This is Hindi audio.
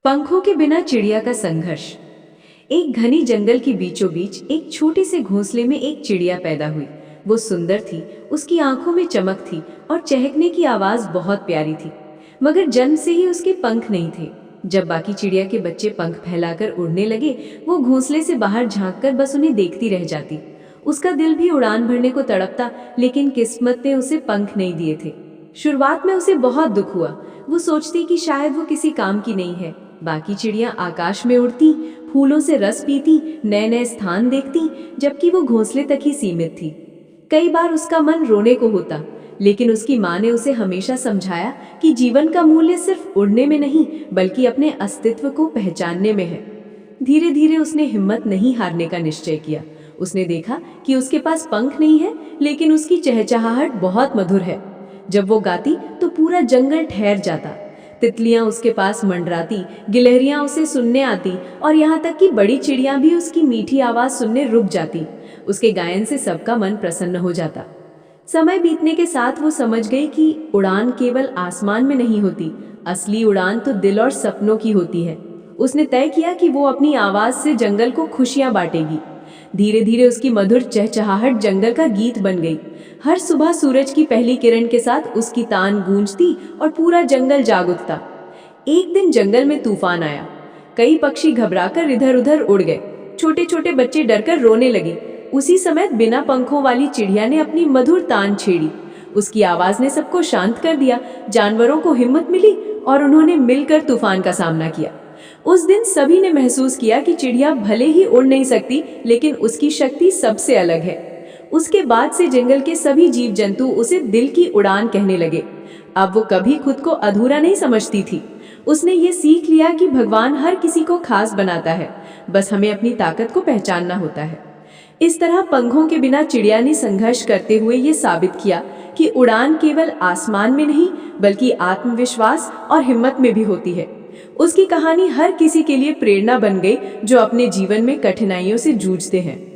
पंखों के बिना चिड़िया का संघर्ष। एक घनी जंगल के बीचों बीच एक छोटे से घोंसले में एक चिड़िया पैदा हुई। वो सुंदर थी, उसकी आंखों में चमक थी और चहकने की आवाज बहुत प्यारी थी। मगर जन्म से ही उसके पंख नहीं थे। जब बाकी चिड़िया के बच्चे पंख फैलाकर उड़ने लगे, वो घोंसले से बाहर झांककर बस उन्हें देखती रह जाती। उसका दिल भी उड़ान भरने को तड़पता, लेकिन किस्मत ने उसे पंख नहीं दिए थे। शुरुआत में उसे बहुत दुख हुआ। वो सोचती कि शायद वो किसी काम की नहीं है। बाकी चिड़ियां आकाश में उड़ती, फूलों से रस पीती, नए नए स्थान देखती, जबकि वो घोंसले तक ही सीमित थी। कई बार उसका मन रोने को होता, लेकिन उसकी माँ ने उसे हमेशा समझाया कि जीवन का मूल्य सिर्फ उड़ने में नहीं, बल्कि अपने अस्तित्व को पहचानने में है। धीरे धीरे उसने हिम्मत नहीं हारने का निश्चय किया। उसने देखा कि उसके पास पंख नहीं है, लेकिन उसकी चहचहाहट बहुत मधुर है। जब वो गाती तो पूरा जंगल ठहर जाता। तितलियां उसके पास मंडराती, गिलहरियां उसे सुनने आती और यहाँ तक कि बड़ी चिड़ियां भी उसकी मीठी आवाज सुनने रुक जाती। उसके गायन से सबका मन प्रसन्न हो जाता। समय बीतने के साथ वो समझ गई कि उड़ान केवल आसमान में नहीं होती, असली उड़ान तो दिल और सपनों की होती है। उसने तय किया कि वो अपनी आवाज से जंगल को खुशियां बांटेगी। धीरे धीरे उसकी मधुर चहचहाहट जंगल का गीत बन गई। हर सुबह सूरज की पहली किरण के साथ उसकी तान गूंजती और पूरा जंगल जाग उठता। एक दिन जंगल में तूफान आया। कई पक्षी घबराकर इधर उधर उड़ गए। छोटे छोटे बच्चे डरकर रोने लगे। उसी समय बिना पंखों वाली चिड़िया ने अपनी मधुर तान छेड़ी। उसकी आवाज ने सबको शांत कर दिया। जानवरों को हिम्मत मिली और उन्होंने मिलकर तूफान का सामना किया। उस दिन सभी ने महसूस किया कि चिड़िया भले ही उड़ नहीं सकती, लेकिन उसकी शक्ति सबसे अलग है। उसके बाद से जंगल के सभी जीव जंतु उसे दिल की उड़ान कहने लगे। अब वो कभी खुद को अधूरा नहीं समझती थी। उसने ये सीख लिया कि भगवान हर किसी को खास बनाता है, बस हमें अपनी ताकत को पहचानना होता है। इस तरह पंखों के बिना चिड़िया ने संघर्ष करते हुए ये साबित किया कि उड़ान केवल आसमान में नहीं, बल्कि आत्मविश्वास और हिम्मत में भी होती है। उसकी कहानी हर किसी के लिए प्रेरणा बन गई, जो अपने जीवन में कठिनाइयों से जूझते हैं।